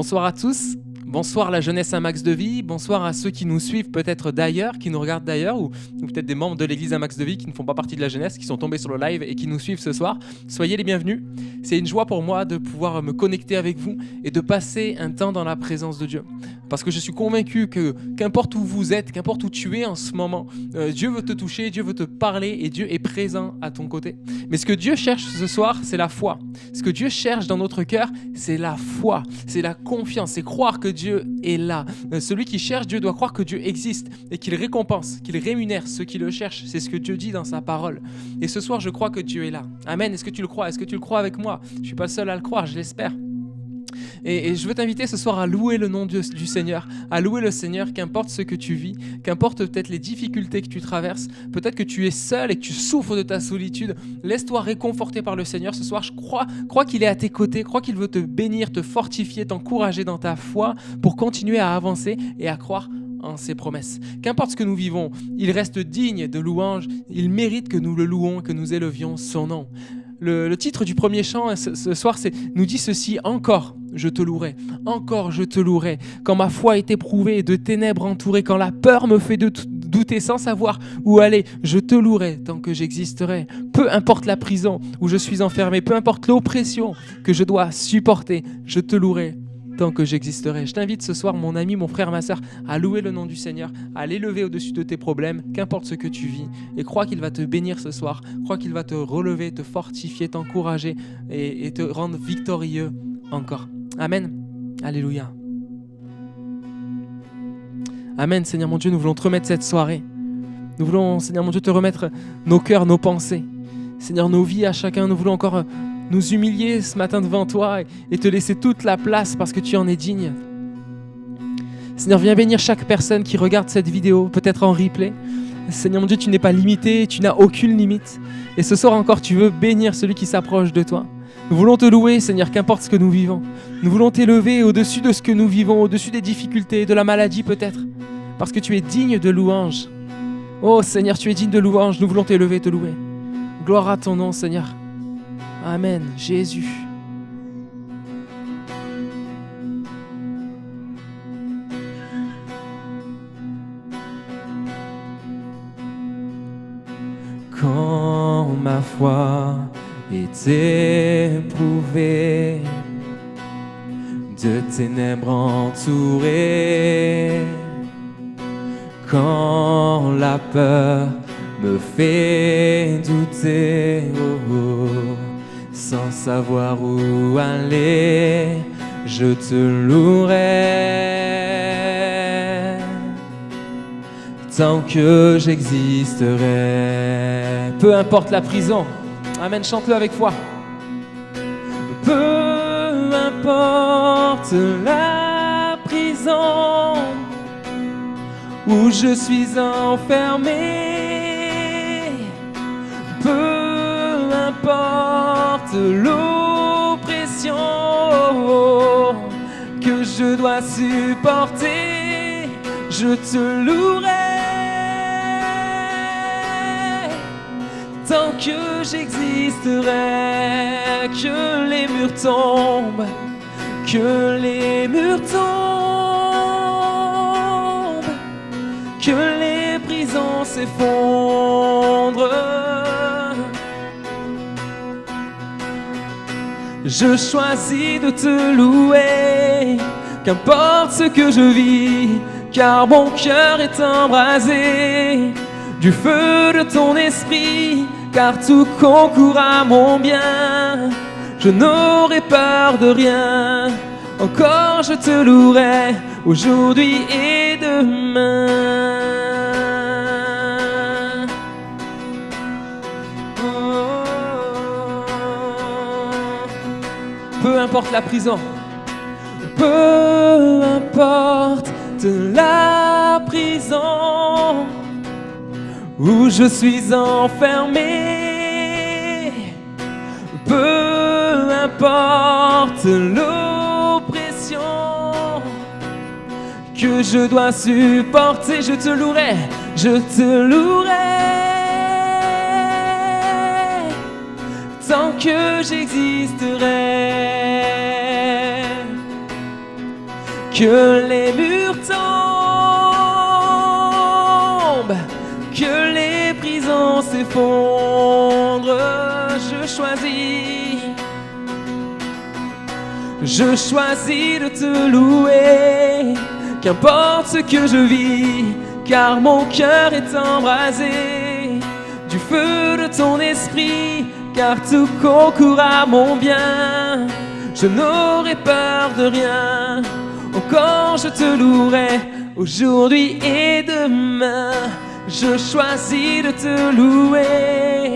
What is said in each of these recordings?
Bonsoir à tous, bonsoir la jeunesse à Max de Vie, bonsoir à ceux qui nous suivent peut-être d'ailleurs, qui nous regardent d'ailleurs, ou peut-être des membres de l'église à Max de Vie qui ne font pas partie de la jeunesse, qui sont tombés sur le live et qui nous suivent ce soir. Soyez les bienvenus. C'est une joie pour moi de pouvoir me connecter avec vous et de passer un temps dans la présence de Dieu. Parce que je suis convaincu que qu'importe où vous êtes, qu'importe où tu es en ce moment, Dieu veut te toucher, Dieu veut te parler et Dieu est présent à ton côté. Mais ce que Dieu cherche ce soir, c'est la foi. Ce que Dieu cherche dans notre cœur, c'est la foi, c'est la confiance, c'est croire que Dieu est là. Celui qui cherche Dieu doit croire que Dieu existe et qu'il récompense, qu'il rémunère ceux qui le cherchent. C'est ce que Dieu dit dans sa parole. Et ce soir, je crois que Dieu est là. Amen. Est-ce que tu le crois? Est-ce que tu le crois avec moi? Je ne suis pas le seul à le croire, je l'espère. Et je veux t'inviter ce soir à louer le nom du Seigneur, à louer le Seigneur, qu'importe ce que tu vis, qu'importe peut-être les difficultés que tu traverses, peut-être que tu es seul et que tu souffres de ta solitude, laisse-toi réconforter par le Seigneur ce soir. Je crois qu'il est à tes côtés, crois qu'il veut te bénir, te fortifier, t'encourager dans ta foi pour continuer à avancer et à croire en ses promesses. Qu'importe ce que nous vivons, il reste digne de louange, il mérite que nous le louons, que nous élevions son nom. Le titre du premier chant ce soir nous dit ceci: encore je te louerai, encore je te louerai, quand ma foi est éprouvée et de ténèbres entourée, quand la peur me fait douter sans savoir où aller, je te louerai tant que j'existerai. Peu importe la prison où je suis enfermé, peu importe l'oppression que je dois supporter, je te louerai tant que j'existerai. Je t'invite ce soir, mon ami, mon frère, ma sœur, à louer le nom du Seigneur, à l'élever au-dessus de tes problèmes, qu'importe ce que tu vis, et crois qu'il va te bénir ce soir, crois qu'il va te relever, te fortifier, t'encourager et te rendre victorieux encore. Amen. Alléluia. Amen, Seigneur mon Dieu, nous voulons te remettre cette soirée. Nous voulons, Seigneur mon Dieu, te remettre nos cœurs, nos pensées. Seigneur, nos vies à chacun, nous voulons encore nous humilier ce matin devant toi et te laisser toute la place parce que tu en es digne. Seigneur, viens bénir chaque personne qui regarde cette vidéo, peut-être en replay. Seigneur mon Dieu, tu n'es pas limité, tu n'as aucune limite. Et ce soir encore, tu veux bénir celui qui s'approche de toi. Nous voulons te louer, Seigneur, qu'importe ce que nous vivons. Nous voulons t'élever au-dessus de ce que nous vivons, au-dessus des difficultés, de la maladie peut-être, parce que tu es digne de louange. Oh Seigneur, tu es digne de louange, nous voulons t'élever, te louer. Gloire à ton nom, Seigneur. Amen, Jésus. Quand ma foi est éprouvée, de ténèbres entourée, quand la peur me fait douter, sans savoir où aller, je te louerai tant que j'existerai. Peu importe la prison, amen, chante-le avec foi. Peu importe la prison où je suis enfermé, peu importe l'oppression que je dois supporter, je te louerai tant que j'existerai. Que les murs tombent, que les murs tombent, que les prisons s'effondrent. Je choisis de te louer, qu'importe ce que je vis, car mon cœur est embrasé du feu de ton esprit, car tout concourt à mon bien. Je n'aurai peur de rien, encore je te louerai, aujourd'hui et demain. Oh. Peu importe la prison, peu importe la prison où je suis enfermé, peu importe l'oppression que je dois supporter, je te louerai, je te louerai tant que j'existerai. Que les murs tombent, que les prisons s'effondrent, je choisis de te louer, qu'importe ce que je vis, car mon cœur est embrasé du feu de ton esprit, car tout concourt à mon bien. Je n'aurai peur de rien, encore je te louerai aujourd'hui et demain. Je choisis de te louer,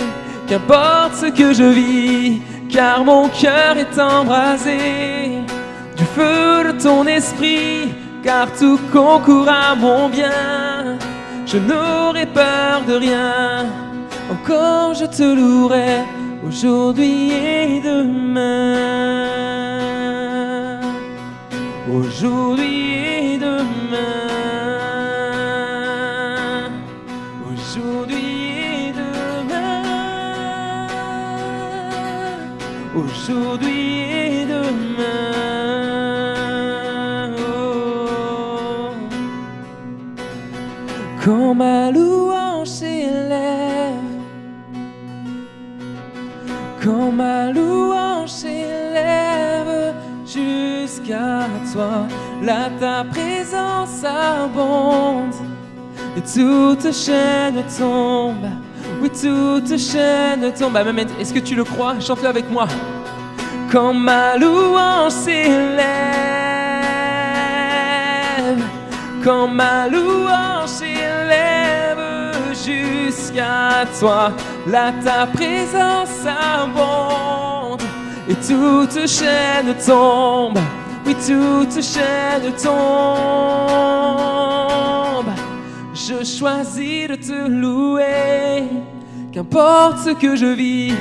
qu'importe ce que je vis, car mon cœur est embrasé du feu de ton esprit, car tout concourt à mon bien. Je n'aurai peur de rien, encore je te louerai aujourd'hui et demain. Aujourd'hui et demain. Aujourd'hui et demain. Aujourd'hui et demain. Oh. Quand ma louange s'élève, quand ma louange s'élève jusqu'à toi, là ta présence abonde et toute chaîne tombe. Oui, toute chaîne tombe. Amen. Est-ce que tu le crois? Chante-le avec moi. Quand ma louange s'élève, quand ma louange s'élève jusqu'à toi, là ta présence abonde et toute chaîne tombe. Oui, toute chaîne tombe. Je choisis de te louer, qu'importe ce que je vis,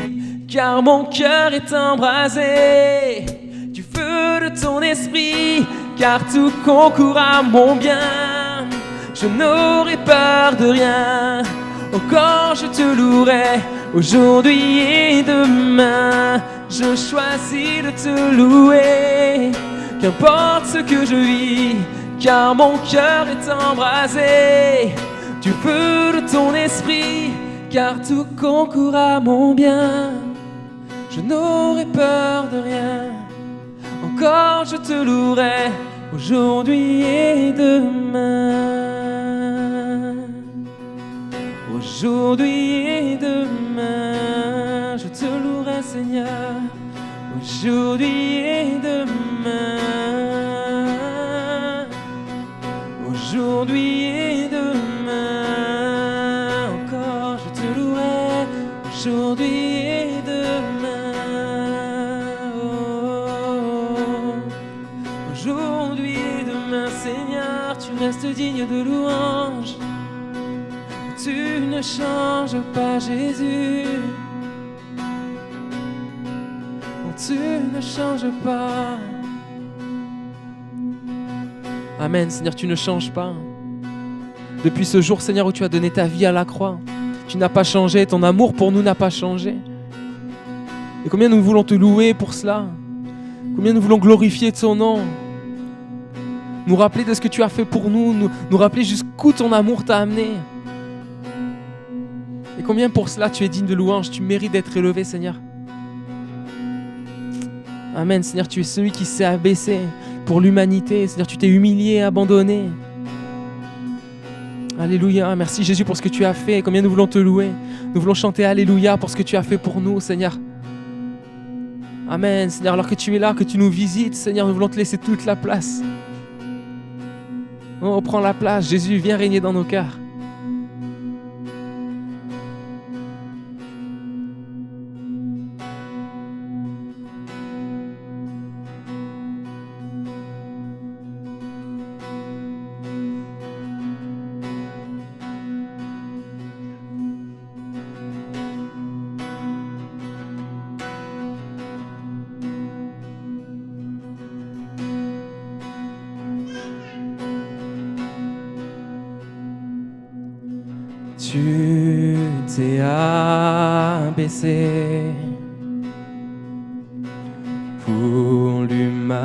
car mon cœur est embrasé du feu de ton esprit, car tout concourt à mon bien. Je n'aurai peur de rien, encore je te louerai aujourd'hui et demain. Je choisis de te louer, qu'importe ce que je vis, car mon cœur est embrasé du feu de ton esprit, car tout concourt à mon bien. Je n'aurai peur de rien, encore je te louerai aujourd'hui et demain. Aujourd'hui et demain, je te louerai Seigneur, aujourd'hui et demain. Aujourd'hui et demain, encore je te louerai, aujourd'hui et demain. Oh, aujourd'hui et demain, Seigneur, tu restes digne de louange. Tu ne changes pas, Jésus. Tu ne changes pas. Amen, Seigneur, tu ne changes pas. Depuis ce jour, Seigneur, où tu as donné ta vie à la croix, tu n'as pas changé, ton amour pour nous n'a pas changé. Et combien nous voulons te louer pour cela, combien nous voulons glorifier ton nom, nous rappeler de ce que tu as fait pour nous, nous rappeler jusqu'où ton amour t'a amené. Et combien pour cela tu es digne de louange, tu mérites d'être élevé, Seigneur. Amen, Seigneur, tu es celui qui s'est abaissé pour l'humanité. Seigneur, tu t'es humilié, abandonné. Alléluia, merci Jésus pour ce que tu as fait. Combien nous voulons te louer. Nous voulons chanter Alléluia pour ce que tu as fait pour nous, Seigneur. Amen, Seigneur, alors que tu es là, que tu nous visites, Seigneur, nous voulons te laisser toute la place. Oh, prends la place, Jésus, viens régner dans nos cœurs. Tu t'es abaissé pour l'humanité.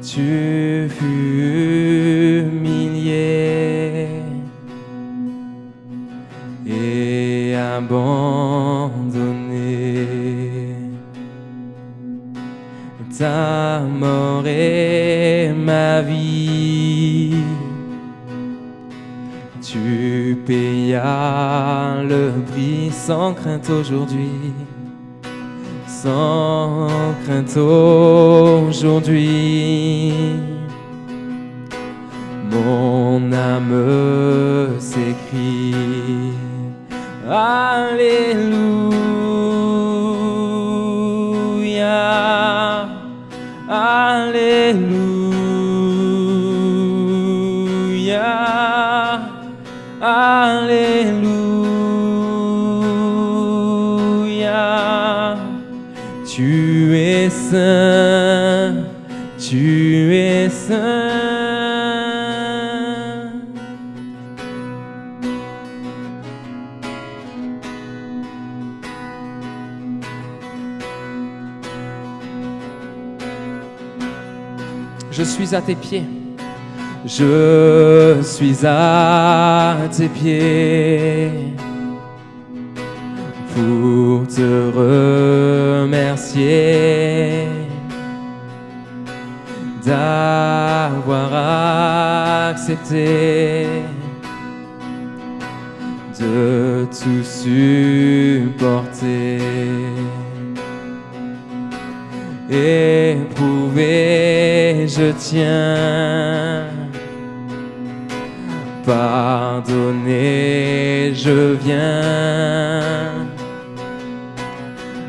tu fus humilié et abandonné. Ta mort est ma vie, tu payas le prix sans crainte aujourd'hui, sans crainte aujourd'hui. Mon âme s'écrie Alléluia, Alléluia, Alléluia. Tu es saint, tu es saint. Je suis à tes pieds, je suis à tes pieds pour te remercier d'avoir accepté de tout supporter. Éprouvé, je tiens, pardonné, je viens,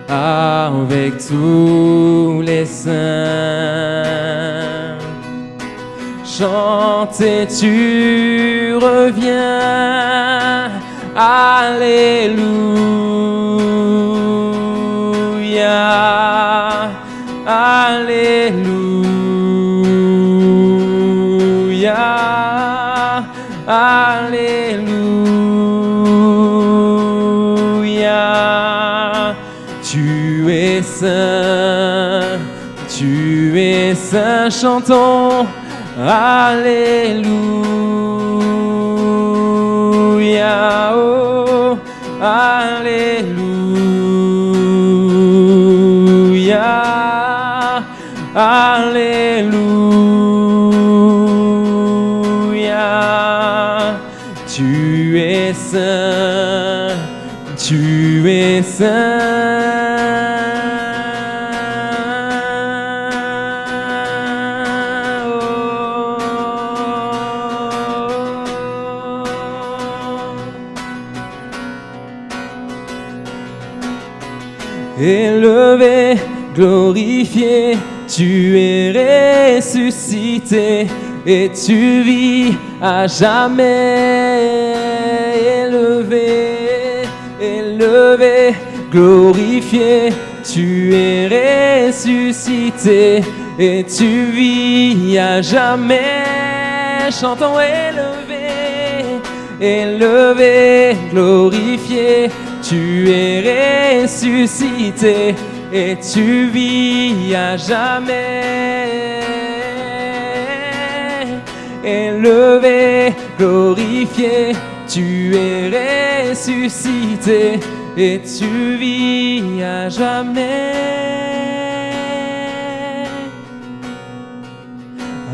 avec tous les saints. Chanter, tu reviens, Alléluia, Alléluia, Alléluia. Tu es saint, chantons Alléluia, oh, Alléluia, Alléluia. Tu es saint, tu es saint. Élevé, glorifié, tu es ressuscité et tu vis à jamais. Élevé, élevé, glorifié, tu es ressuscité et tu vis à jamais. Chantons élevé, élevé, glorifié, tu es ressuscité et tu vis à jamais. Élevé, glorifié, tu es ressuscité et tu vis à jamais.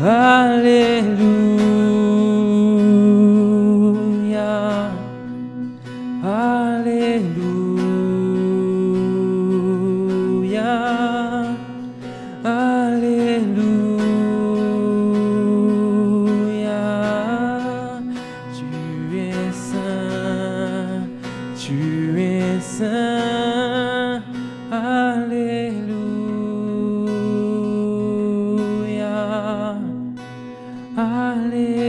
Alléluia, Alléluia, Alléluia. Tu es saint, tu es saint. Alléluia, Alléluia.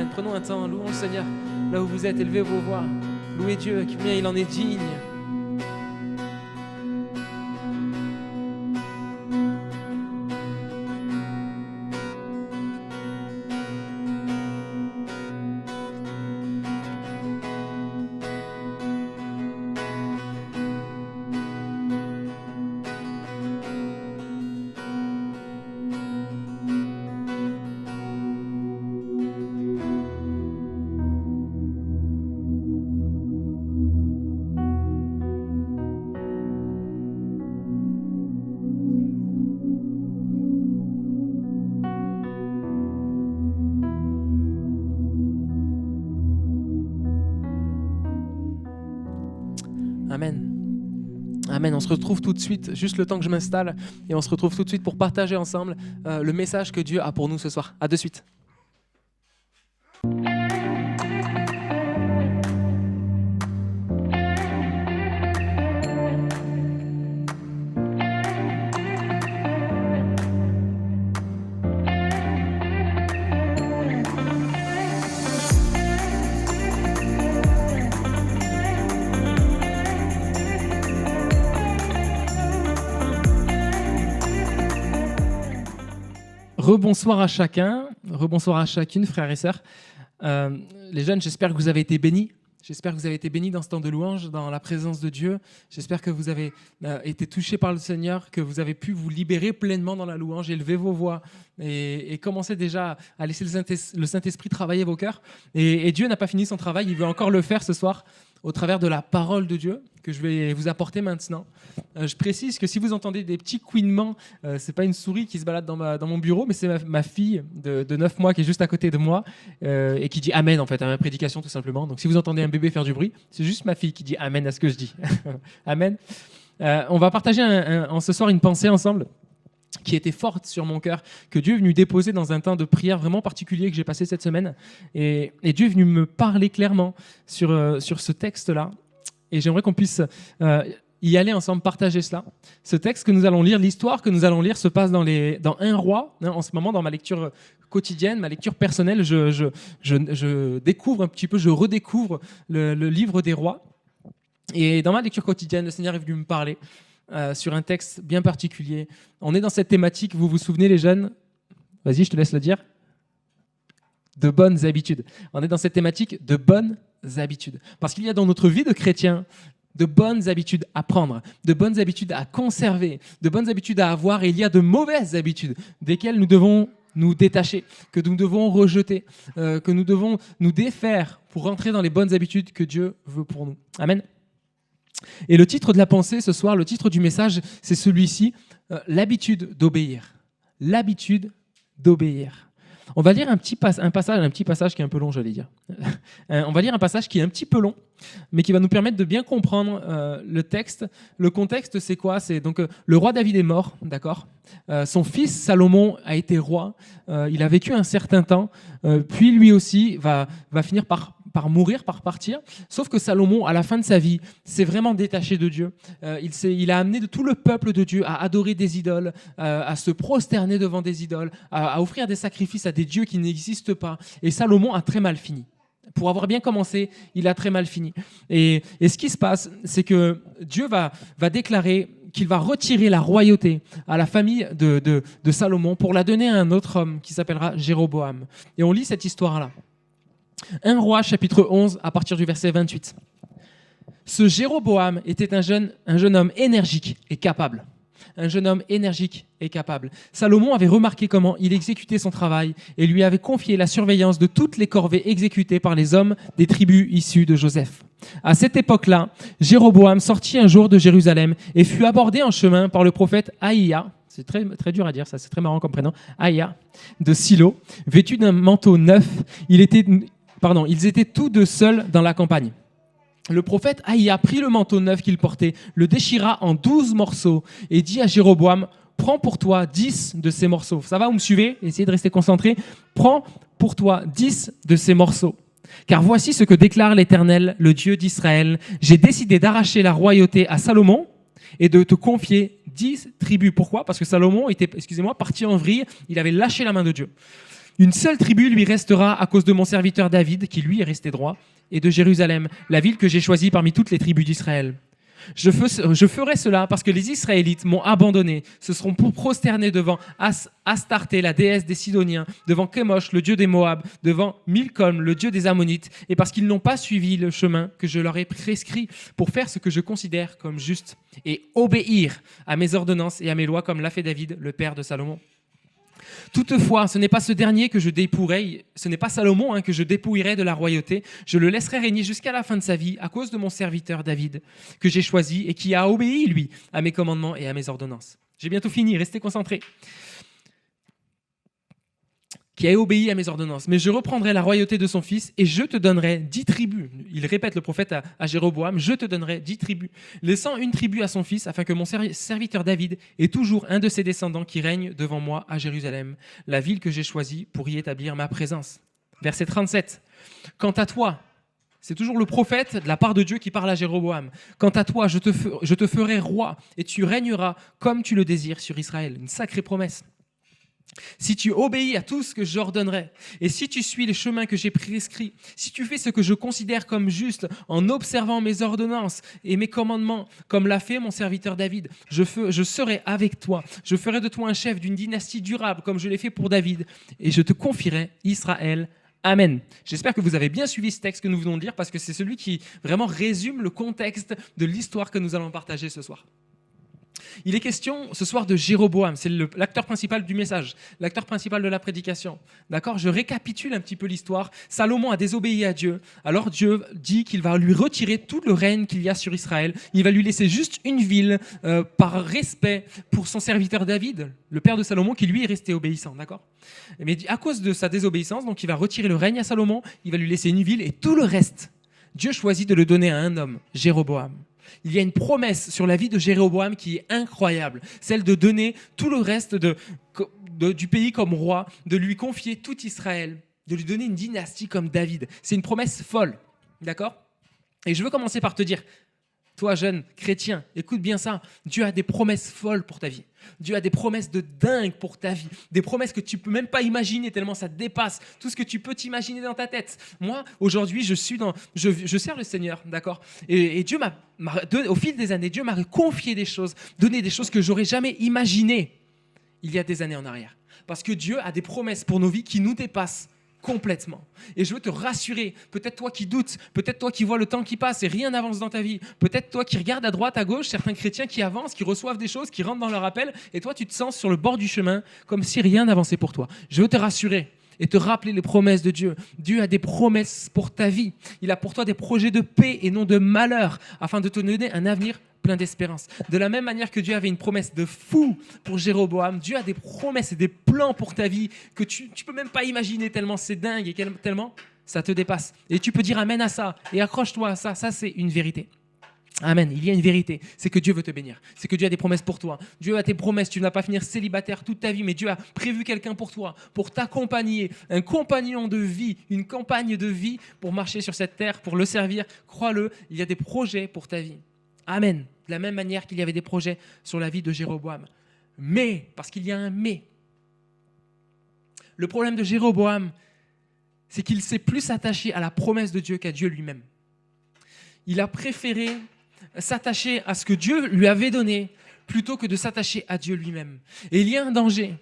Amen. Prenons un temps, louons le Seigneur. Là où vous êtes, élevez vos voix. Louez Dieu, combien il en est digne. Amen. Amen. On se retrouve tout de suite, juste le temps que je m'installe, et on se retrouve tout de suite pour partager ensemble le message que Dieu a pour nous ce soir. À de suite. Rebonsoir à chacun, rebonsoir à chacune, frères et sœurs. Les jeunes, j'espère que vous avez été bénis. J'espère que vous avez été bénis dans ce temps de louange, dans la présence de Dieu. J'espère que vous avez été touchés par le Seigneur, que vous avez pu vous libérer pleinement dans la louange, élever vos voix et commencer déjà à laisser le Saint-Esprit travailler vos cœurs. Et Dieu n'a pas fini son travail, il veut encore le faire ce soir au travers de la parole de Dieu que je vais vous apporter maintenant. Je précise que si vous entendez des petits couinements, c'est pas une souris qui se balade dans mon bureau, mais c'est ma fille de 9 mois qui est juste à côté de moi et qui dit Amen en fait à ma prédication tout simplement. Donc si vous entendez un bébé faire du bruit, c'est juste ma fille qui dit Amen à ce que je dis. Amen. On va partager en ce soir une pensée ensemble qui était forte sur mon cœur, que Dieu est venu déposer dans un temps de prière vraiment particulier que j'ai passé cette semaine. Et Dieu est venu me parler clairement sur ce texte-là. Et j'aimerais qu'on puisse y aller ensemble, partager cela. Ce texte que nous allons lire, l'histoire que nous allons lire se passe dans 1 Roi. En ce moment, dans ma lecture quotidienne, ma lecture personnelle, je découvre un petit peu, je redécouvre le livre des rois. Et dans ma lecture quotidienne, le Seigneur est venu me parler sur un texte bien particulier. On est dans cette thématique, vous vous souvenez les jeunes? Vas-y, je te laisse le dire. De bonnes habitudes. On est dans cette thématique de bonnes habitudes. Parce qu'il y a dans notre vie de chrétien de bonnes habitudes à prendre, de bonnes habitudes à conserver, de bonnes habitudes à avoir, et il y a de mauvaises habitudes desquelles nous devons nous détacher, que nous devons rejeter, que nous devons nous défaire pour rentrer dans les bonnes habitudes que Dieu veut pour nous. Amen. Et le titre de la pensée ce soir, le titre du message, c'est celui-ci, l'habitude d'obéir. L'habitude d'obéir. On va lire un petit passage qui est un peu long, j'allais dire. On va lire un passage qui est un petit peu long, mais qui va nous permettre de bien comprendre le texte. Le contexte, c'est quoi? C'est donc le roi David est mort, d'accord. Son fils Salomon a été roi. Il a vécu un certain temps, puis lui aussi va finir par mourir, par partir. Sauf que Salomon, à la fin de sa vie, s'est vraiment détaché de Dieu. Il a amené de tout le peuple de Dieu à adorer des idoles, à se prosterner devant des idoles, à offrir des sacrifices à des dieux qui n'existent pas. Et Salomon a très mal fini. Pour avoir bien commencé, il a très mal fini. Et ce qui se passe, c'est que Dieu va déclarer qu'il va retirer la royauté à la famille de Salomon pour la donner à un autre homme qui s'appellera Jéroboam. Et on lit cette histoire-là. 1 Roi, chapitre 11, à partir du verset 28. Ce Jéroboam était un jeune homme énergique et capable. Un jeune homme énergique et capable. Salomon avait remarqué comment il exécutait son travail et lui avait confié la surveillance de toutes les corvées exécutées par les hommes des tribus issues de Joseph. À cette époque-là, Jéroboam sortit un jour de Jérusalem et fut abordé en chemin par le prophète Ahiya. C'est très, très dur à dire, ça, c'est très marrant comme prénom. Ahiya, de Silo, vêtu d'un manteau neuf. Ils étaient tous deux seuls dans la campagne. Le prophète Ahiya prit le manteau neuf qu'il portait, le déchira en 12 morceaux et dit à Jéroboam, prends pour toi 10 de ces morceaux. Ça va, vous me suivez? Essayez de rester concentré. Prends pour toi 10 de ces morceaux. Car voici ce que déclare l'Éternel, le Dieu d'Israël. J'ai décidé d'arracher la royauté à Salomon et de te confier 10 tribus. Pourquoi? Parce que Salomon était, parti en vrille. Il avait lâché la main de Dieu. Une seule tribu lui restera à cause de mon serviteur David, qui lui est resté droit, et de Jérusalem, la ville que j'ai choisie parmi toutes les tribus d'Israël. Je ferai cela parce que les Israélites m'ont abandonné, se seront prosternés devant Astarté, la déesse des Sidoniens, devant Kémosh, le dieu des Moab, devant Milcom, le dieu des Ammonites, et parce qu'ils n'ont pas suivi le chemin que je leur ai prescrit pour faire ce que je considère comme juste et obéir à mes ordonnances et à mes lois comme l'a fait David, le père de Salomon. Toutefois, ce n'est pas ce dernier que je dépouillerai, ce n'est pas Salomon que je dépouillerai de la royauté. Je le laisserai régner jusqu'à la fin de sa vie à cause de mon serviteur David, que j'ai choisi et qui a obéi, lui, à mes commandements et à mes ordonnances. J'ai bientôt fini, restez concentrés. Qui a obéi à mes ordonnances. Mais je reprendrai la royauté de son fils et je te donnerai 10 tribus. Il répète le prophète à Jéroboam, je te donnerai 10 tribus, laissant une tribu à son fils, afin que mon serviteur David ait toujours un de ses descendants qui règne devant moi à Jérusalem, la ville que j'ai choisie pour y établir ma présence. Verset 37. Quant à toi, c'est toujours le prophète de la part de Dieu qui parle à Jéroboam. Quant à toi, je te ferai roi et tu régneras comme tu le désires sur Israël. Une sacrée promesse. Si tu obéis à tout ce que j'ordonnerai, et si tu suis les chemins que j'ai prescrits, si tu fais ce que je considère comme juste en observant mes ordonnances et mes commandements, comme l'a fait mon serviteur David, je serai avec toi. Je ferai de toi un chef d'une dynastie durable, comme je l'ai fait pour David, et je te confierai Israël. Amen. J'espère que vous avez bien suivi ce texte que nous venons de lire, parce que c'est celui qui vraiment résume le contexte de l'histoire que nous allons partager ce soir. Il est question ce soir de Jéroboam, c'est l'acteur principal du message, l'acteur principal de la prédication. D'accord ? Je récapitule un petit peu l'histoire. Salomon a désobéi à Dieu, alors Dieu dit qu'il va lui retirer tout le règne qu'il y a sur Israël. Il va lui laisser juste une ville par respect pour son serviteur David, le père de Salomon, qui lui est resté obéissant. D'accord ? Mais à cause de sa désobéissance, donc il va retirer le règne à Salomon, il va lui laisser une ville et tout le reste. Dieu choisit de le donner à un homme, Jéroboam. Il y a une promesse sur la vie de Jéroboam qui est incroyable, celle de donner tout le reste du pays comme roi, de lui confier tout Israël, de lui donner une dynastie comme David. C'est une promesse folle, d'accord ? Et je veux commencer par te dire, toi jeune chrétien, écoute bien ça, Dieu a des promesses folles pour ta vie. Dieu a des promesses de dingue pour ta vie, des promesses que tu peux même pas imaginer tellement ça dépasse tout ce que tu peux t'imaginer dans ta tête. Moi, aujourd'hui, je sers le Seigneur, d'accord ? Et Dieu au fil des années, Dieu m'a confié des choses, donné des choses que j'aurais jamais imaginées il y a des années en arrière. Parce que Dieu a des promesses pour nos vies qui nous dépassent complètement. Et je veux te rassurer, peut-être toi qui doutes, peut-être toi qui vois le temps qui passe et rien n'avance dans ta vie, peut-être toi qui regardes à droite, à gauche, certains chrétiens qui avancent, qui reçoivent des choses, qui rentrent dans leur appel, et toi tu te sens sur le bord du chemin comme si rien n'avançait pour toi. Je veux te rassurer et te rappeler les promesses de Dieu. Dieu a des promesses pour ta vie. Il a pour toi des projets de paix et non de malheur, afin de te donner un avenir plein d'espérance. De la même manière que Dieu avait une promesse de fou pour Jéroboam, Dieu a des promesses et des plans pour ta vie que tu peux même pas imaginer tellement c'est dingue et tellement ça te dépasse. Et tu peux dire amen à ça et accroche-toi à ça. Ça, c'est une vérité. Amen. Il y a une vérité, c'est que Dieu veut te bénir. C'est que Dieu a des promesses pour toi. Dieu a tes promesses. Tu ne vas pas finir célibataire toute ta vie, mais Dieu a prévu quelqu'un pour toi, pour t'accompagner, un compagnon de vie, une compagne de vie pour marcher sur cette terre, pour le servir. Crois-le, il y a des projets pour ta vie. Amen. De la même manière qu'il y avait des projets sur la vie de Jéroboam. Mais, parce qu'il y a un mais. Le problème de Jéroboam, c'est qu'il s'est plus attaché à la promesse de Dieu qu'à Dieu lui-même. Il a préféré s'attacher à ce que Dieu lui avait donné plutôt que de s'attacher à Dieu lui-même. Et il y a un danger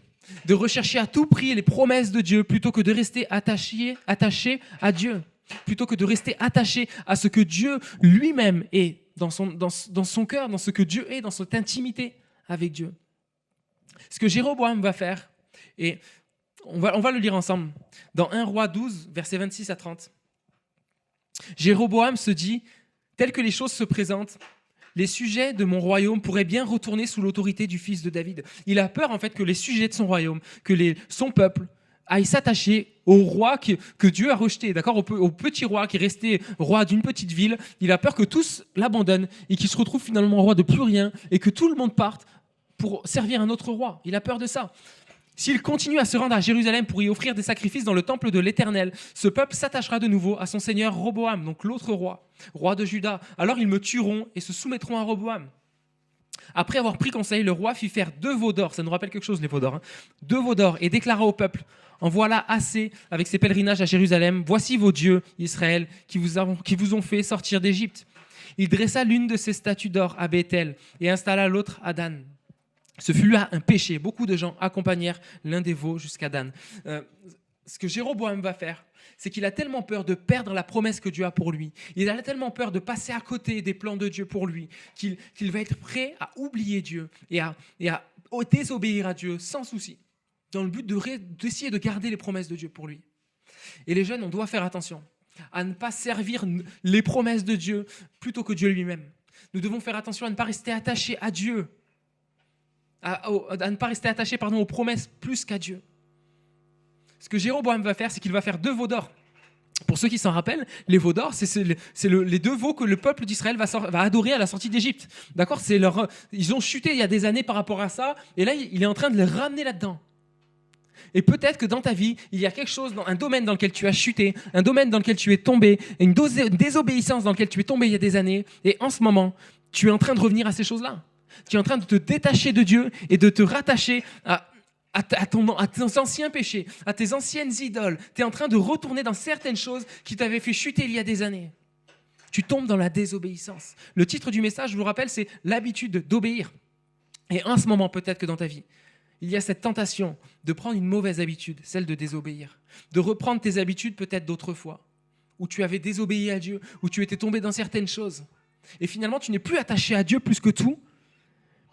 de rechercher à tout prix les promesses de Dieu plutôt que de rester attaché à Dieu, plutôt que de rester attaché à ce que Dieu lui-même est dans son cœur, dans ce que Dieu est, dans cette intimité avec Dieu. Ce que Jéroboam va faire, et on va le lire ensemble, dans 1 Roi 12, versets 26 à 30. Jéroboam se dit, tel que les choses se présentent, les sujets de mon royaume pourraient bien retourner sous l'autorité du fils de David. Il a peur en fait que les sujets de son royaume, que son peuple aille s'attacher au roi que Dieu a rejeté, d'accord, au petit roi qui est resté roi d'une petite ville. Il a peur que tous l'abandonnent et qu'il se retrouve finalement roi de plus rien et que tout le monde parte pour servir un autre roi. Il a peur de ça. S'il continue à se rendre à Jérusalem pour y offrir des sacrifices dans le temple de l'Éternel, ce peuple s'attachera de nouveau à son seigneur Roboam, donc l'autre roi de Juda. Alors ils me tueront et se soumettront à Roboam. Après avoir pris conseil, le roi fit faire 2 veaux d'or. Ça nous rappelle quelque chose, les veaux d'or. 2 veaux d'or et déclara au peuple, En voilà assez avec ces pèlerinages à Jérusalem. Voici vos dieux, Israël, qui vous ont fait sortir d'Égypte. Il dressa l'une de ses statues d'or à Bethel et installa l'autre à Dan. Ce fut là un péché. Beaucoup de gens accompagnèrent l'un des veaux jusqu'à Dan. Ce que Jéroboam va faire, c'est qu'il a tellement peur de perdre la promesse que Dieu a pour lui. Il a tellement peur de passer à côté des plans de Dieu pour lui qu'il va être prêt à oublier Dieu et à désobéir à Dieu sans souci, dans le but d'essayer de garder les promesses de Dieu pour lui. Et les jeunes, on doit faire attention à ne pas servir les promesses de Dieu plutôt que Dieu lui-même. Nous devons faire attention à ne pas rester attachés à Dieu, à ne pas rester attachés aux promesses plus qu'à Dieu. Ce que Jéroboam va faire, c'est qu'il va faire 2 veaux d'or. Pour ceux qui s'en rappellent, les veaux d'or, c'est les 2 veaux que le peuple d'Israël va adorer à la sortie d'Égypte. D'accord ? Ils ont chuté il y a des années par rapport à ça, et là, il est en train de les ramener là-dedans. Et peut-être que dans ta vie, il y a quelque chose, un domaine dans lequel tu as chuté, un domaine dans lequel tu es tombé, une désobéissance dans laquelle tu es tombé il y a des années, et en ce moment, tu es en train de revenir à ces choses-là. Tu es en train de te détacher de Dieu et de te rattacher à tes anciens péchés, à tes anciennes idoles. Tu es en train de retourner dans certaines choses qui t'avaient fait chuter il y a des années. Tu tombes dans la désobéissance. Le titre du message, je vous rappelle, c'est l'habitude d'obéir. Et en ce moment, peut-être que dans ta vie, il y a cette tentation de prendre une mauvaise habitude, celle de désobéir, de reprendre tes habitudes peut-être d'autrefois, où tu avais désobéi à Dieu, où tu étais tombé dans certaines choses. Et finalement, tu n'es plus attaché à Dieu plus que tout,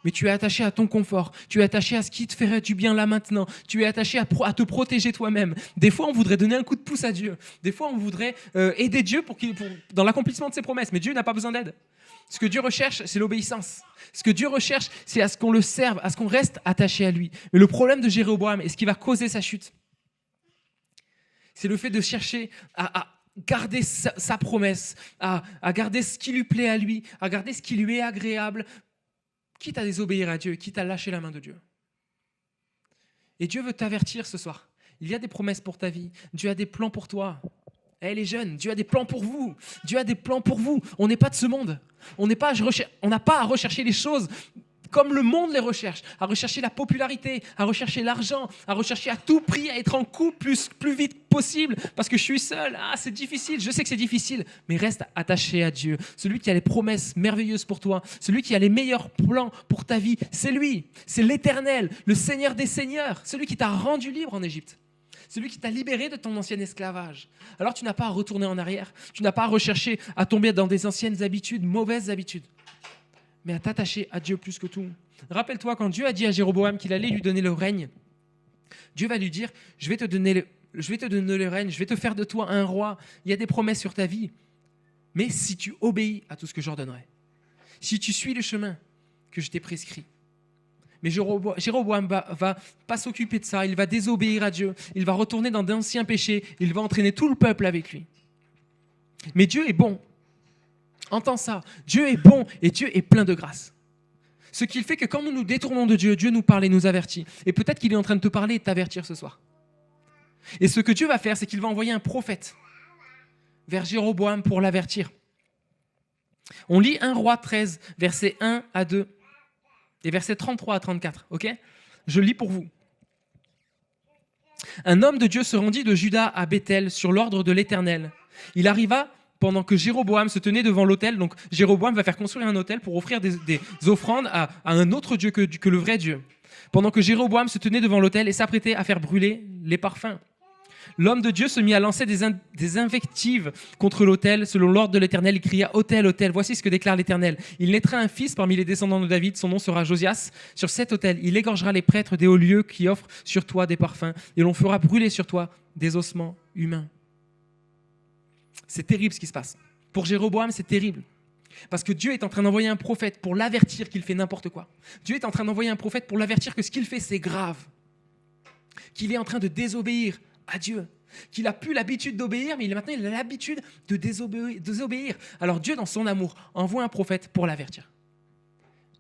mais tu es attaché à ton confort, tu es attaché à ce qui te ferait du bien là maintenant, tu es attaché à te protéger toi-même. Des fois, on voudrait donner un coup de pouce à Dieu, des fois, on voudrait aider Dieu dans l'accomplissement de ses promesses, mais Dieu n'a pas besoin d'aide. Ce que Dieu recherche, c'est l'obéissance. Ce que Dieu recherche, c'est à ce qu'on le serve, à ce qu'on reste attaché à lui. Mais le problème de Jéroboam, et ce qui va causer sa chute, c'est le fait de chercher à garder sa promesse, à garder ce qui lui plaît à lui, à garder ce qui lui est agréable, quitte à désobéir à Dieu, quitte à lâcher la main de Dieu. Et Dieu veut t'avertir ce soir. Il y a des promesses pour ta vie. Dieu a des plans pour toi. Les jeunes, Dieu a des plans pour vous. Dieu a des plans pour vous. On n'est pas de ce monde. On n'a pas à rechercher les choses comme le monde les recherche, à rechercher la popularité, à rechercher l'argent, à rechercher à tout prix à être en couple plus vite possible parce que je suis seul. C'est difficile, je sais que c'est difficile, mais reste attaché à Dieu. Celui qui a les promesses merveilleuses pour toi, celui qui a les meilleurs plans pour ta vie, c'est lui, c'est l'Éternel, le Seigneur des Seigneurs, celui qui t'a rendu libre en Égypte. Celui qui t'a libéré de ton ancien esclavage. Alors tu n'as pas à retourner en arrière. Tu n'as pas à rechercher à tomber dans des anciennes habitudes, mauvaises habitudes. Mais à t'attacher à Dieu plus que tout. Rappelle-toi, quand Dieu a dit à Jéroboam qu'il allait lui donner le règne, Dieu va lui dire, je vais te donner le règne, je vais te faire de toi un roi. Il y a des promesses sur ta vie. Mais si tu obéis à tout ce que j'ordonnerai, si tu suis le chemin que je t'ai prescrit, mais Jéroboam va pas s'occuper de ça, il va désobéir à Dieu, il va retourner dans d'anciens péchés, il va entraîner tout le peuple avec lui. Mais Dieu est bon. Entends ça, Dieu est bon et Dieu est plein de grâce. Ce qui fait que quand nous nous détournons de Dieu, Dieu nous parle et nous avertit. Et peut-être qu'il est en train de te parler et de t'avertir ce soir. Et ce que Dieu va faire, c'est qu'il va envoyer un prophète vers Jéroboam pour l'avertir. On lit 1 Roi 13, versets 1 à 2. Et versets 33 à 34, ok ? Je lis pour vous. Un homme de Dieu se rendit de Juda à Bethel sur l'ordre de l'Éternel. Il arriva pendant que Jéroboam se tenait devant l'autel. Donc Jéroboam va faire construire un autel pour offrir des offrandes à un autre Dieu que le vrai Dieu. Pendant que Jéroboam se tenait devant l'autel et s'apprêtait à faire brûler les parfums. L'homme de Dieu se mit à lancer des invectives contre l'autel. Selon l'ordre de l'Éternel, il cria « Autel, autel, voici ce que déclare l'Éternel. Il naîtra un fils parmi les descendants de David, son nom sera Josias. Sur cet autel, il égorgera les prêtres des hauts lieux qui offrent sur toi des parfums, et l'on fera brûler sur toi des ossements humains. » C'est terrible ce qui se passe. Pour Jéroboam, c'est terrible. Parce que Dieu est en train d'envoyer un prophète pour l'avertir qu'il fait n'importe quoi. Dieu est en train d'envoyer un prophète pour l'avertir que ce qu'il fait, c'est grave. Qu'il est en train de désobéir à Dieu, qu'il n'a plus l'habitude d'obéir, mais maintenant il a l'habitude de désobéir. Alors Dieu, dans son amour, envoie un prophète pour l'avertir.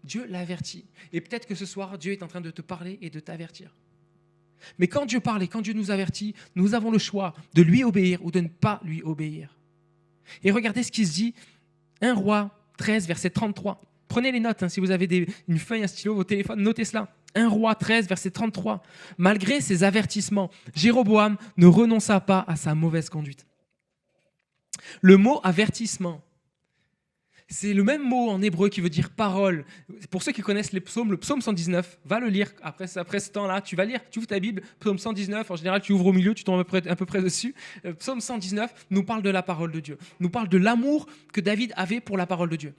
Dieu l'avertit. Et peut-être que ce soir, Dieu est en train de te parler et de t'avertir. Mais quand Dieu parle et quand Dieu nous avertit, nous avons le choix de lui obéir ou de ne pas lui obéir. Et regardez ce qui se dit, 1 Roi 13, verset 33. Prenez les notes, si vous avez une feuille, un stylo, vos téléphones, notez cela. 1 Roi 13, verset 33. Malgré ses avertissements, Jéroboam ne renonça pas à sa mauvaise conduite. Le mot avertissement, c'est le même mot en hébreu qui veut dire parole. Pour ceux qui connaissent les psaumes, le psaume 119, va le lire après ce temps-là. Tu vas lire, tu ouvres ta Bible, psaume 119, en général tu ouvres au milieu, tu tombes à peu près dessus. Psaume 119 nous parle de la parole de Dieu, nous parle de l'amour que David avait pour la parole de Dieu.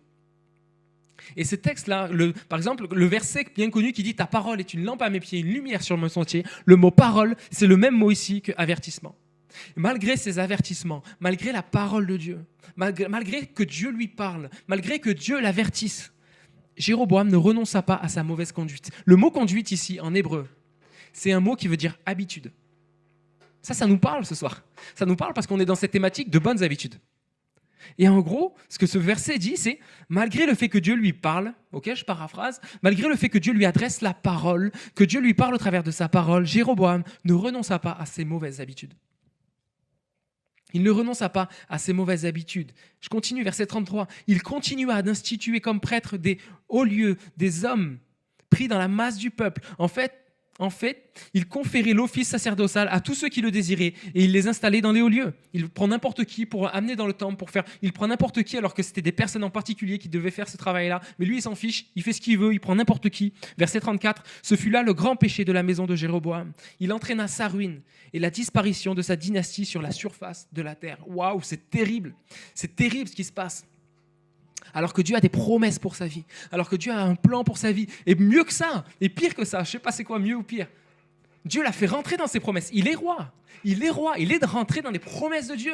Et ce texte-là, par exemple, le verset bien connu qui dit « Ta parole est une lampe à mes pieds, une lumière sur mon sentier », le mot « parole », c'est le même mot ici que « avertissement ». Malgré ces avertissements, malgré la parole de Dieu, malgré que Dieu lui parle, malgré que Dieu l'avertisse, Jéroboam ne renonça pas à sa mauvaise conduite. Le mot conduite ici, en hébreu, c'est un mot qui veut dire habitude. Ça nous parle ce soir. Ça nous parle parce qu'on est dans cette thématique de bonnes habitudes. Et en gros, ce que ce verset dit, c'est malgré le fait que Dieu lui parle, ok, je paraphrase, malgré le fait que Dieu lui adresse la parole, que Dieu lui parle au travers de sa parole, Jéroboam ne renonça pas à ses mauvaises habitudes. Il ne renonça pas à ses mauvaises habitudes. Je continue, verset 33. Il continua d'instituer comme prêtres des hauts lieux, des hommes pris dans la masse du peuple. En fait, il conférait l'office sacerdotal à tous ceux qui le désiraient et il les installait dans les hauts lieux. Il prend n'importe qui pour amener dans le temple, il prend n'importe qui alors que c'était des personnes en particulier qui devaient faire ce travail-là. Mais lui, il s'en fiche, il fait ce qu'il veut, il prend n'importe qui. Verset 34, ce fut là le grand péché de la maison de Jéroboam. Il entraîna sa ruine et la disparition de sa dynastie sur la surface de la terre. Waouh, c'est terrible ce qui se passe. Alors que Dieu a des promesses pour sa vie, alors que Dieu a un plan pour sa vie, et mieux que ça, et pire que ça, je ne sais pas c'est quoi mieux ou pire, Dieu l'a fait rentrer dans ses promesses, il est roi, il est rentré dans les promesses de Dieu.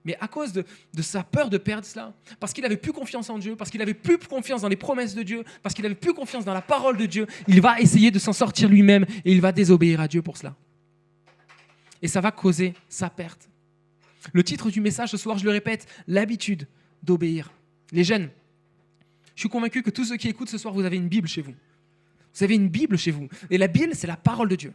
Mais à cause de sa peur de perdre cela, parce qu'il n'avait plus confiance en Dieu, parce qu'il n'avait plus confiance dans les promesses de Dieu, parce qu'il n'avait plus confiance dans la parole de Dieu, il va essayer de s'en sortir lui-même et il va désobéir à Dieu pour cela. Et ça va causer sa perte. Le titre du message ce soir, je le répète, l'habitude d'obéir. Les jeunes, je suis convaincu que tous ceux qui écoutent ce soir, vous avez une Bible chez vous. Vous avez une Bible chez vous. Et la Bible, c'est la parole de Dieu.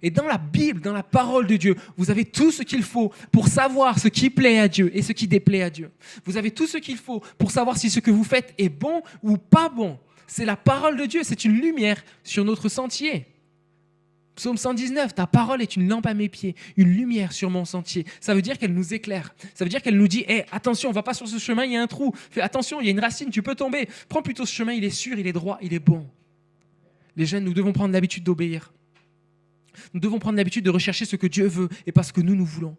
Et dans la Bible, dans la parole de Dieu, vous avez tout ce qu'il faut pour savoir ce qui plaît à Dieu et ce qui déplaît à Dieu. Vous avez tout ce qu'il faut pour savoir si ce que vous faites est bon ou pas bon. C'est la parole de Dieu, c'est une lumière sur notre sentier. Psaume 119, ta parole est une lampe à mes pieds, une lumière sur mon sentier. Ça veut dire qu'elle nous éclaire. Ça veut dire qu'elle nous dit, attention, on ne va pas sur ce chemin, il y a un trou. Fais attention, il y a une racine, tu peux tomber. Prends plutôt ce chemin, il est sûr, il est droit, il est bon. Les jeunes, nous devons prendre l'habitude d'obéir. Nous devons prendre l'habitude de rechercher ce que Dieu veut et pas ce que nous voulons.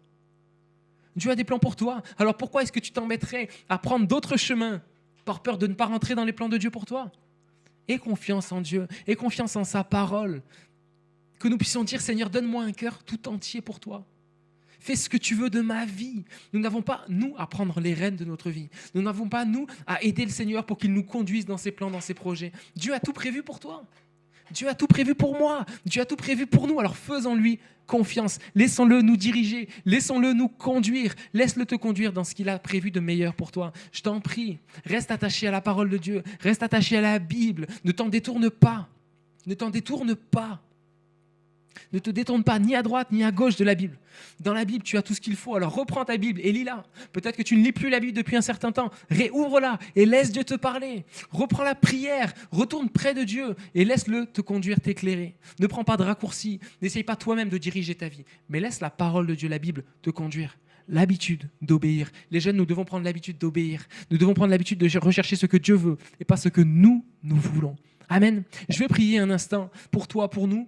Dieu a des plans pour toi. Alors pourquoi est-ce que tu t'embêterais à prendre d'autres chemins par peur de ne pas rentrer dans les plans de Dieu pour toi? Aie confiance en Dieu, aie confiance en sa parole. Que nous puissions dire, Seigneur, donne-moi un cœur tout entier pour toi. Fais ce que tu veux de ma vie. Nous n'avons pas, nous, à prendre les rênes de notre vie. Nous n'avons pas, nous, à aider le Seigneur pour qu'il nous conduise dans ses plans, dans ses projets. Dieu a tout prévu pour toi. Dieu a tout prévu pour moi. Dieu a tout prévu pour nous. Alors faisons-lui confiance. Laissons-le nous diriger. Laissons-le nous conduire. Laisse-le te conduire dans ce qu'il a prévu de meilleur pour toi. Je t'en prie, reste attaché à la parole de Dieu. Reste attaché à la Bible. Ne t'en détourne pas. Ne t'en détourne pas. Ne te détourne pas ni à droite ni à gauche de la Bible. Dans la Bible, tu as tout ce qu'il faut. Alors reprends ta Bible et lis-la. Peut-être que tu ne lis plus la Bible depuis un certain temps. Réouvre-la et laisse Dieu te parler. Reprends la prière. Retourne près de Dieu et laisse-le te conduire, t'éclairer. Ne prends pas de raccourcis. N'essaye pas toi-même de diriger ta vie. Mais laisse la parole de Dieu, la Bible, te conduire. L'habitude d'obéir. Les jeunes, nous devons prendre l'habitude d'obéir. Nous devons prendre l'habitude de rechercher ce que Dieu veut et pas ce que nous voulons. Amen. Je vais prier un instant pour toi, pour nous.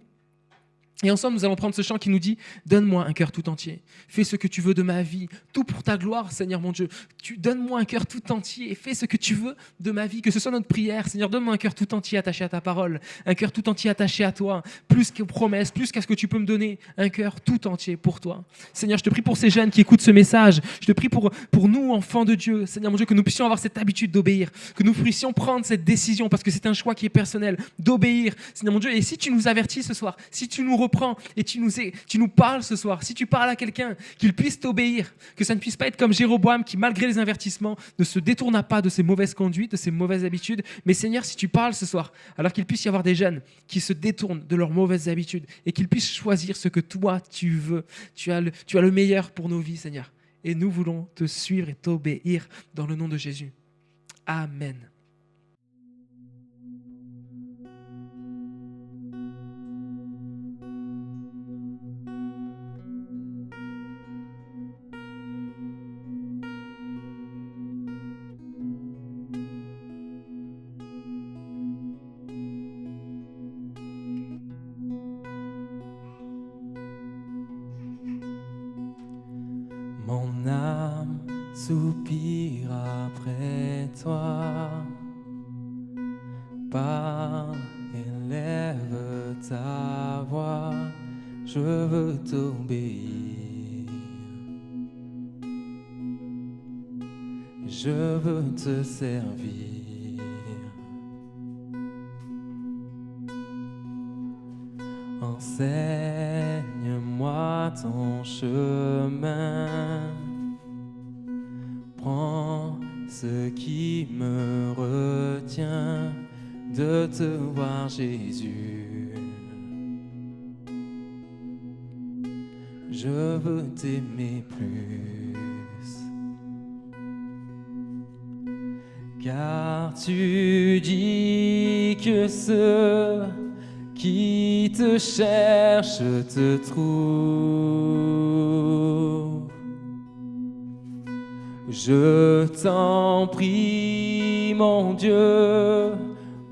Et ensemble, nous allons prendre ce chant qui nous dit « Donne-moi un cœur tout entier. Fais ce que tu veux de ma vie. Tout pour ta gloire, Seigneur mon Dieu. Donne-moi un cœur tout entier et fais ce que tu veux de ma vie. » Que ce soit notre prière. Seigneur, donne-moi un cœur tout entier attaché à ta parole. Un cœur tout entier attaché à toi. Plus qu'aux promesses, plus qu'à ce que tu peux me donner. Un cœur tout entier pour toi. Seigneur, je te prie pour ces jeunes qui écoutent ce message. Je te prie pour nous, enfants de Dieu. Seigneur mon Dieu, que nous puissions avoir cette habitude d'obéir. Que nous puissions prendre cette décision parce que c'est un choix qui est personnel. D'obéir. Seigneur mon Dieu, et si tu nous avertis ce soir, si tu nous reprends et tu nous parles ce soir, si tu parles à quelqu'un, qu'il puisse t'obéir, que ça ne puisse pas être comme Jéroboam qui, malgré les avertissements, ne se détourna pas de ses mauvaises conduites, de ses mauvaises habitudes. Mais Seigneur, si tu parles ce soir, alors qu'il puisse y avoir des jeunes qui se détournent de leurs mauvaises habitudes et qu'ils puissent choisir ce que toi tu veux. Tu as le meilleur pour nos vies, Seigneur. Et nous voulons te suivre et t'obéir dans le nom de Jésus. Amen. Mon âme soupire après toi. Parle, élève ta voix, je veux t'obéir. Je veux te servir. Enseigne-moi ton chemin. Prends ce qui me retient de te voir, Jésus. Je veux t'aimer plus. Car tu dis que ceux qui te cherchent te trouvent. Je t'en prie, mon Dieu,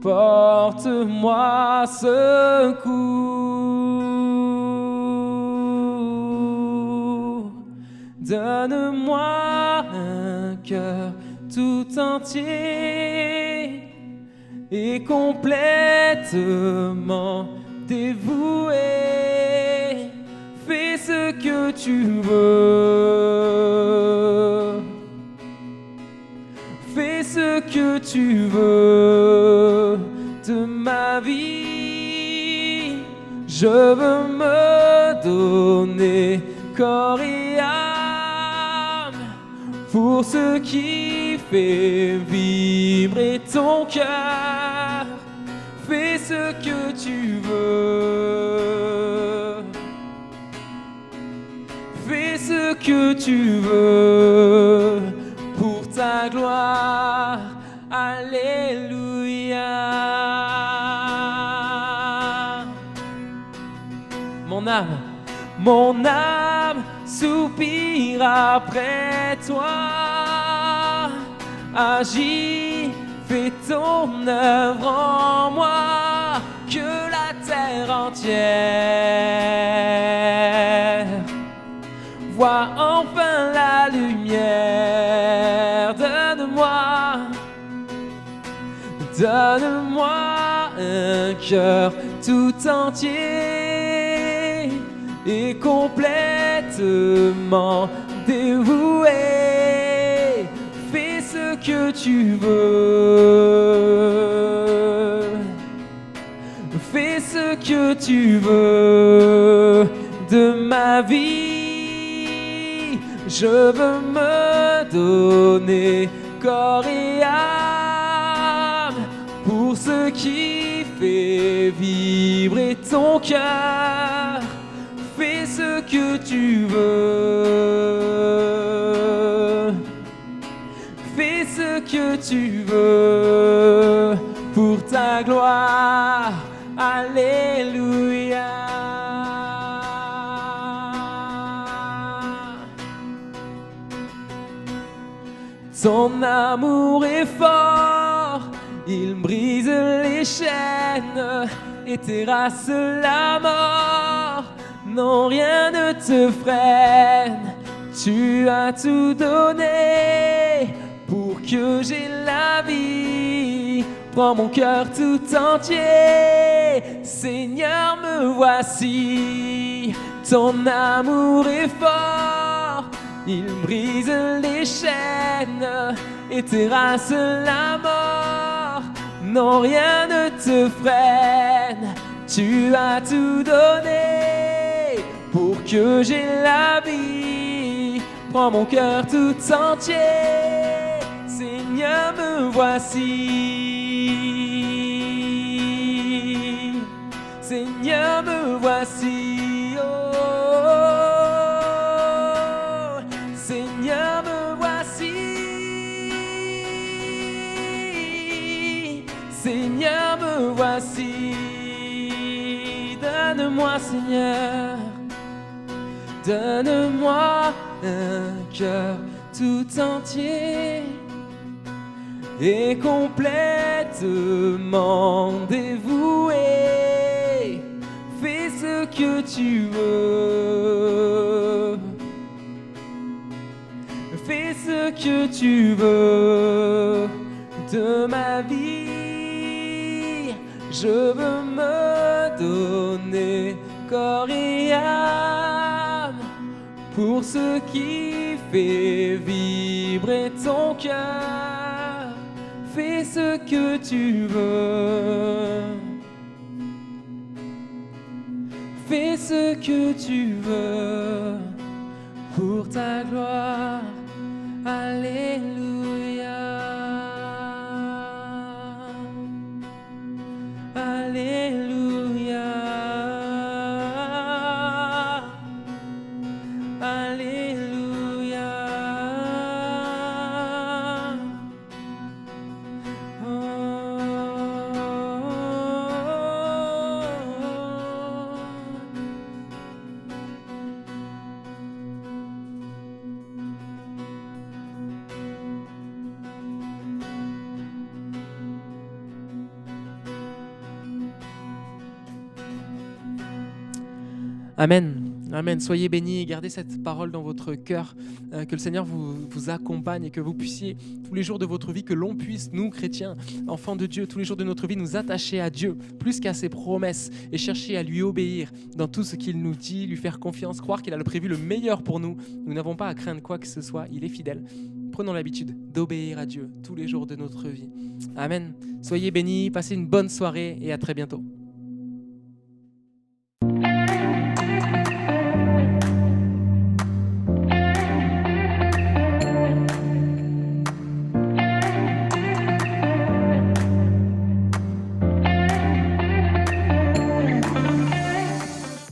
porte-moi secours. Donne-moi un cœur tout entier et complètement dévoué. Fais ce que tu veux. Fais ce que tu veux de ma vie. Je veux me donner corps et âme pour ce qui fait vibrer ton cœur. Fais ce que tu veux. Fais ce que tu veux pour ta gloire. Alléluia. Mon âme soupire après toi. Agis, fais ton œuvre en moi, que la terre entière voit enfin la lumière. Donne-moi un cœur tout entier et complètement dévoué. Fais ce que tu veux. Fais ce que tu veux de ma vie. Je veux me donner corps et âme pour ce qui fait vibrer ton cœur. Fais ce que tu veux. Fais ce que tu veux pour ta gloire. Alléluia. Ton amour est fort, il brise les chaînes et terrasse la mort. Non, rien ne te freine, tu as tout donné pour que j'aie la vie. Prends mon cœur tout entier, Seigneur, me voici. Ton amour est fort, il brise les chaînes et terrasse la mort. Non, rien ne te freine, tu as tout donné pour que j'aie la vie. Prends mon cœur tout entier, Seigneur, me voici. Seigneur, me voici. Oh, Seigneur, me voici. Seigneur, me voici. Donne-moi, Seigneur, donne-moi un cœur tout entier et complètement dévoué. Fais ce que tu veux. Fais ce que tu veux de ma vie. Je veux me donner corps et âme pour ce qui fait vibrer ton cœur. Fais ce que tu veux. Fais ce que tu veux pour ta gloire. Alléluia. Alléluia. Alléluia. Amen. Amen. Soyez bénis, gardez cette parole dans votre cœur, que le Seigneur vous accompagne et que vous puissiez tous les jours de votre vie, que l'on puisse, nous chrétiens, enfants de Dieu, tous les jours de notre vie, nous attacher à Dieu plus qu'à ses promesses et chercher à lui obéir dans tout ce qu'il nous dit, lui faire confiance, croire qu'il a prévu le meilleur pour nous. Nous n'avons pas à craindre quoi que ce soit, il est fidèle. Prenons l'habitude d'obéir à Dieu tous les jours de notre vie. Amen. Soyez bénis, passez une bonne soirée et à très bientôt.